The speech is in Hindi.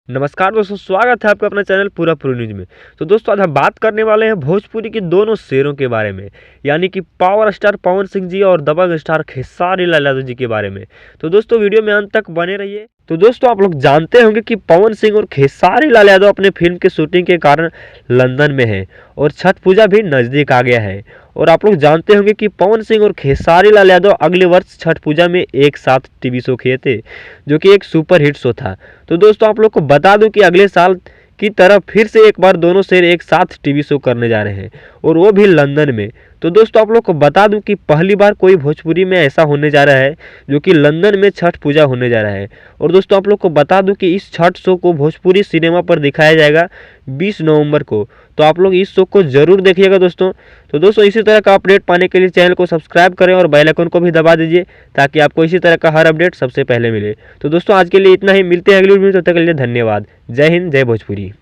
नमस्कार दोस्तों, स्वागत है आपका अपना चैनल पूरा न्यूज में। तो दोस्तों, आज हम बात करने वाले हैं भोजपुरी के दोनों शेरों के बारे में, यानी कि पावर स्टार पवन सिंह जी और दबंग स्टार खेसारी लाल यादव जी के बारे में। तो दोस्तों, वीडियो में अंत तक बने रहिए। तो दोस्तों, आप लोग जानते होंगे कि पवन सिंह और खेसारी लाल यादव अपने फिल्म की शूटिंग के कारण लंदन में हैं और छठ पूजा भी नज़दीक आ गया है। और आप लोग जानते होंगे कि पवन सिंह और खेसारी लाल यादव अगले वर्ष छठ पूजा में एक साथ टीवी शो किए थे, जो कि एक सुपर हिट शो था। तो दोस्तों, आप लोग को बता दूं कि अगले साल की तरह फिर से एक बार दोनों शेर एक साथ टीवी शो करने जा रहे हैं, और वो भी लंदन में। तो दोस्तों, आप लोग को बता दूं कि पहली बार कोई भोजपुरी में ऐसा होने जा रहा है जो कि लंदन में छठ पूजा होने जा रहा है। और दोस्तों, आप लोग को बता दूं कि इस छठ शो को भोजपुरी सिनेमा पर दिखाया जाएगा 20 नवंबर को। तो आप लोग इस शो को जरूर देखिएगा दोस्तों। तो दोस्तों, इसी तरह का अपडेट पाने के लिए चैनल को सब्सक्राइब करें और बेल आइकन को भी दबा दीजिए, ताकि आपको इसी तरह का हर अपडेट सबसे पहले मिले। तो दोस्तों, आज के लिए इतना ही। मिलते हैं अगली वीडियो में, तब तक के लिए धन्यवाद। जय हिंद, जय भोजपुरी।